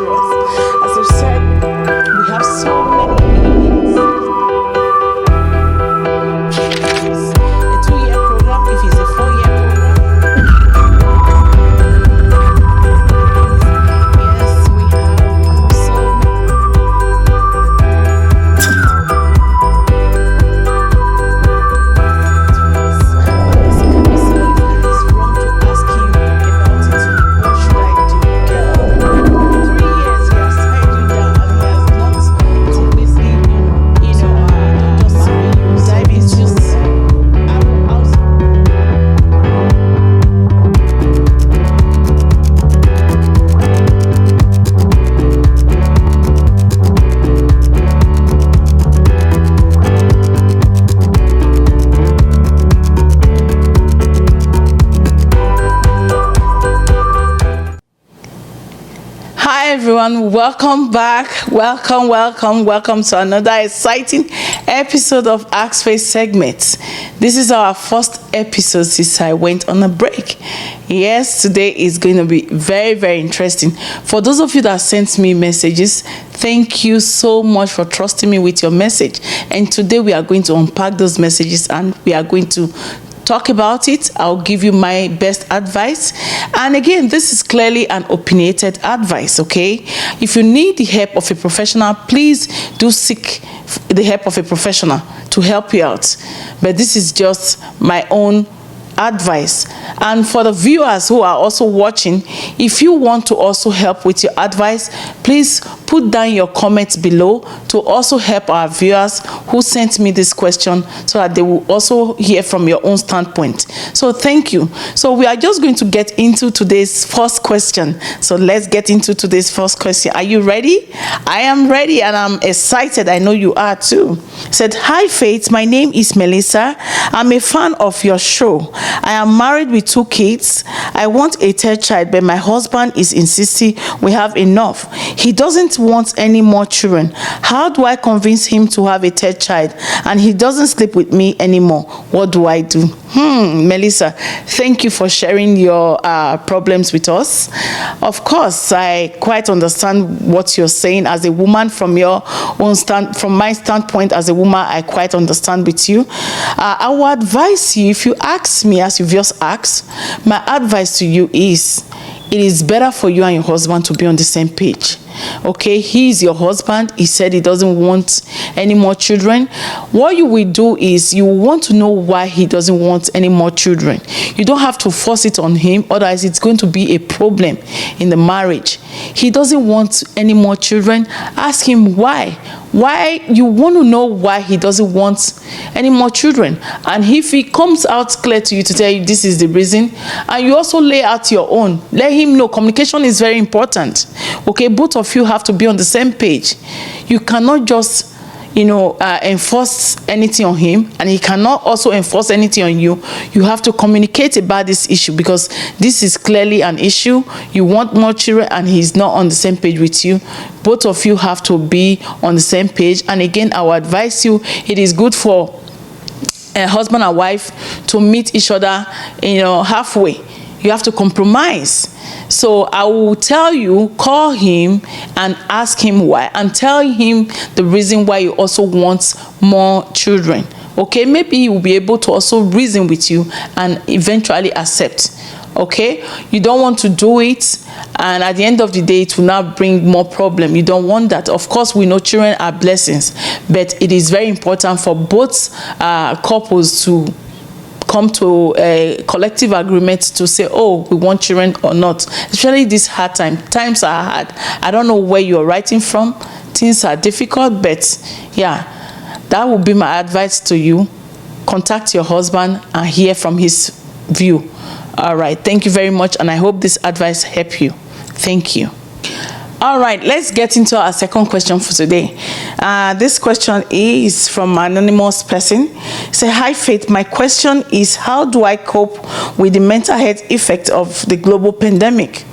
to us. As I said, we have so many needs. A 2-year program, if it's a 4-year program. Yes, we have so many. Hi everyone, welcome back. Welcome to another exciting episode of Ask Faith segment. This is our first episode since I went on a break. Yes, today is going to be very interesting. For those of you that sent me messages, thank you so much for trusting me with your message. And today we are going to unpack those messages and we are going to talk about it. I'll give you my best advice. And again, this is clearly an opinionated advice, okay? If you need the help of a professional, please do seek the help of a professional to help you out. But this is just my own advice. And for the viewers who are also watching, if you want to also help with your advice, please put down your comments below to also help our viewers who sent me this question so that they will also hear from your own standpoint. So thank you. So we are just going to get into today's first question. So let's get into today's first question. Are you ready? I am ready and I'm excited. I know you are too. Said, hi Faith, my name is Melissa. I'm a fan of your show. I am married with 2 kids. I want a 3rd child, but my husband is insisting we have enough. He doesn't want any more children. How do I convince him to have a 3rd child? And he doesn't sleep with me anymore. What do I do? Melissa, thank you for sharing your problems with us. Of course, I quite understand what you're saying as a woman. From my standpoint as a woman, I quite understand with you. I will advise you, if you ask me as you've just asked, my advice to you is, it is better for you and your husband to be on the same page. Okay, he is your husband. He said he doesn't want any more children. What you will do is you want to know why he doesn't want any more children. You don't have to force it on him, otherwise it's going to be a problem in the marriage. He doesn't want any more children. Ask him why. You want to know why he doesn't want any more children. And if he comes out clear to you to tell you this is the reason, and you also lay out your own, let him know. Communication is very important. Okay, both of you have to be on the same page. You cannot just enforce anything on him, and he cannot also enforce anything on you. You have to communicate about this issue, because this is clearly an issue. You want more children and he's not on the same page with you. Both of you have to be on the same page. And again, I will advise you, it is good for a husband and wife to meet each other halfway. You have to compromise. So I will tell you, call him and ask him why, and tell him the reason why you also want more children. Okay, maybe he will be able to also reason with you and eventually accept. Okay, you don't want to do it, and at the end of the day it will not bring more problem. You don't want that. Of course, we know children are blessings, but it is very important for both couples to come to a collective agreement to say, oh, we want children or not. Especially this hard time. Times are hard. I don't know where you're writing from. Things are difficult, but yeah, that would be my advice to you. Contact your husband and hear from his view. All right, thank you very much, and I hope this advice helped you. Thank you. All right, let's get into our second question for today. This question is from an anonymous person. Say, hi Faith, my question is, how do I cope with the mental health effect of the global pandemic?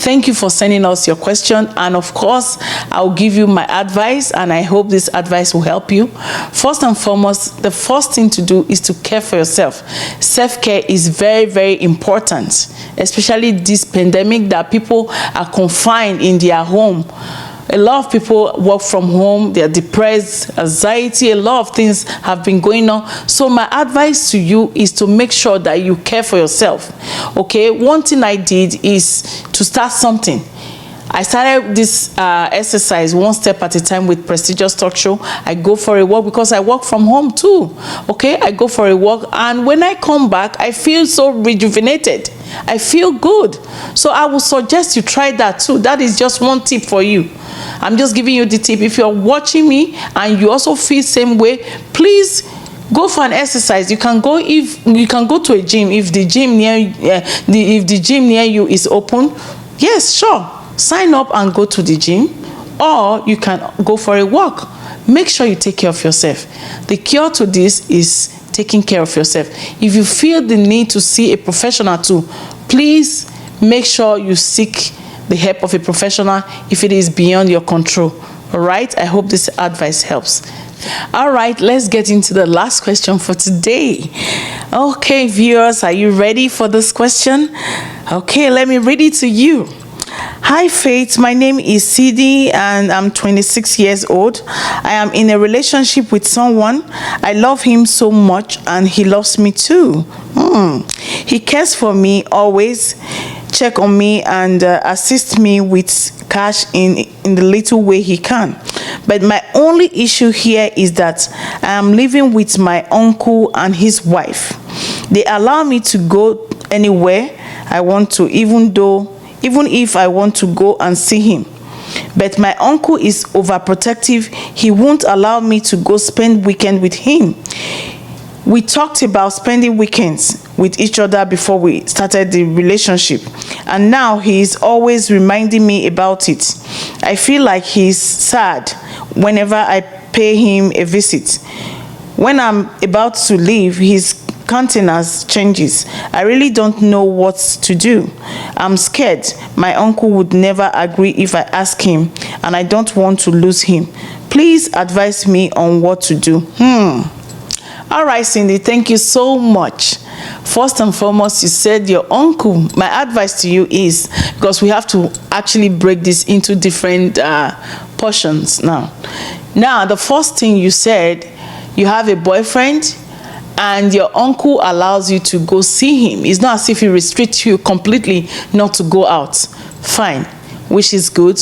Thank you for sending us your question, and of course I'll give you my advice, and I hope this advice will help you. First and foremost, the first thing to do is to care for yourself. Self-care is very, very important, especially this pandemic that people are confined in their home. A lot of people work from home, they're depressed, anxiety, a lot of things have been going on. So my advice to you is to make sure that you care for yourself. Okay, one thing I did is to start something. I started this exercise one step at a time with Prestigious Talk Show. I go for a walk because I work from home too. Okay, I go for a walk, and when I come back, I feel so rejuvenated. I feel good. So I would suggest you try that too. That is just one tip for you. I'm just giving you the tip. If you're watching me and you also feel same way, please go for an exercise. You can go to a gym if the gym near you is open. Yes, sure. Sign up and go to the gym, or you can go for a walk. Make sure you take care of yourself. The cure to this is taking care of yourself. If you feel the need to see a professional too, please make sure you seek the help of a professional if it is beyond your control. All right, I hope this advice helps. All right, let's get into the last question for today. Okay, viewers, are you ready for this question? Okay, let me read it to you. Hi Faith, my name is Sidi and I'm 26 years old. I am in a relationship with someone. I love him so much and he loves me too. He cares for me always, check on me and assist me with cash in the little way he can. But my only issue here is that I am living with my uncle and his wife. They allow me to go anywhere I want to, even if I want to go and see him. But my uncle is overprotective. He won't allow me to go spend weekend with him. We talked about spending weekends with each other before we started the relationship, and now he is always reminding me about it. I feel like he's sad whenever I pay him a visit. When I'm about to leave, his countenance changes. I really don't know what to do. I'm scared my uncle would never agree if I ask him, and I don't want to lose him. Please advise me on what to do. All right, Cindy, thank you so much. First and foremost, you said your uncle. My advice to you is, because we have to actually break this into different portions now. Now, the first thing you said, you have a boyfriend and your uncle allows you to go see him. It's not as if he restricts you completely not to go out. Fine, which is good.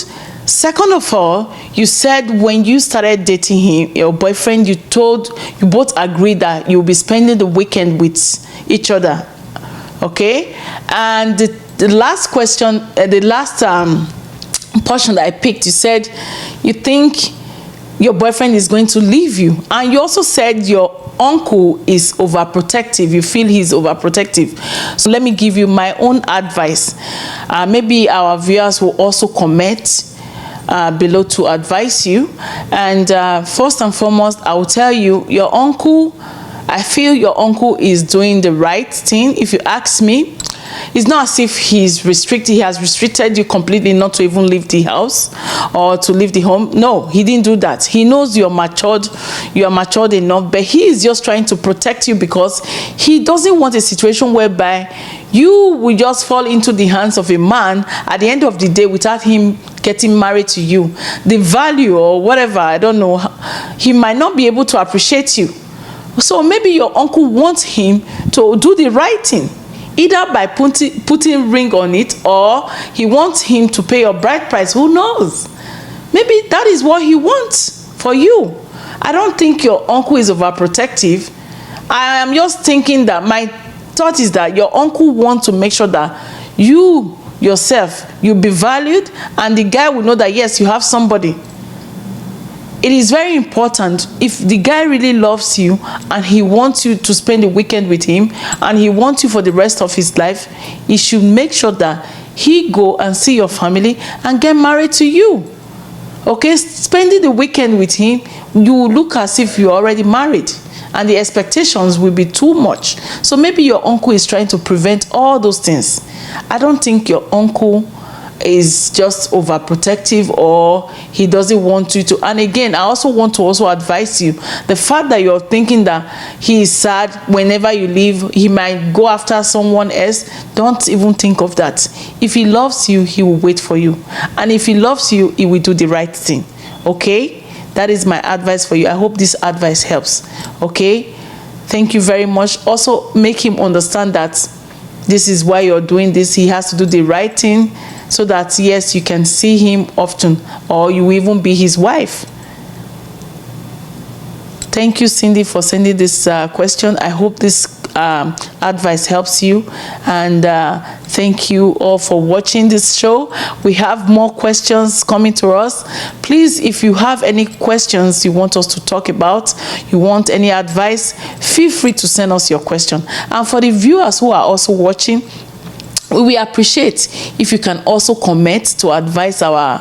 Second of all, you said when you started dating him, your boyfriend, you both agreed that you'll be spending the weekend with each other. Okay? And the last question, the last portion that I picked, you said you think your boyfriend is going to leave you. And you also said your uncle is overprotective. You feel he's overprotective. So let me give you my own advice. Maybe our viewers will also comment below to advise you. And first and foremost, I will tell you, your uncle, I feel your uncle is doing the right thing. If you ask me, it's not as if he has restricted you completely not to even leave the house or to leave the home. No, he didn't do that. He knows you are matured enough, but he is just trying to protect you because he doesn't want a situation whereby you will just fall into the hands of a man at the end of the day without him getting married to you. The value or whatever, I don't know, he might not be able to appreciate you. So maybe your uncle wants him to do the right thing, either by putting ring on it, or he wants him to pay your bride price. Who knows? Maybe that is what he wants for you. I don't think your uncle is overprotective. I am just thinking that my thought is that your uncle wants to make sure that you yourself, you'll be valued, and the guy will know that yes, you have somebody. It is very important, if the guy really loves you and he wants you to spend the weekend with him and he wants you for the rest of his life, he should make sure that he go and see your family and get married to you. Okay, spending the weekend with him, you will look as if you're already married and the expectations will be too much. So maybe your uncle is trying to prevent all those things. I don't think your uncle is just overprotective, or he doesn't want you to. And again, I also want to also advise you, the fact that you're thinking that he is sad whenever you leave, he might go after someone else, don't even think of that. If he loves you, he will wait for you, and if he loves you, he will do the right thing. Okay, that is my advice for you. I hope this advice helps. Okay, thank you very much. Also, make him understand that this is why you're doing this. He has to do the right thing, so that yes, you can see him often, or you will even be his wife. Thank you, Cindy, for sending this question. I hope this advice helps you, and thank you all for watching this show. We have more questions coming to us. Please, if you have any questions you want us to talk about, you want any advice, feel free to send us your question. And for the viewers who are also watching, we appreciate if you can also comment to advise our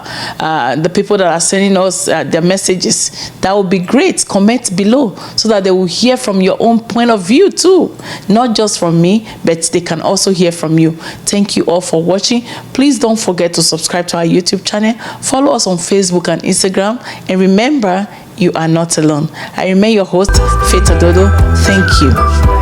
the people that are sending us their messages. That would be great. Comment below so that they will hear from your own point of view too, not just from me, but they can also hear from you. Thank you all for watching. Please don't forget to subscribe to our YouTube channel, follow us on Facebook and Instagram, and remember, you are not alone. I remain your host, Faith Ododo. Thank you.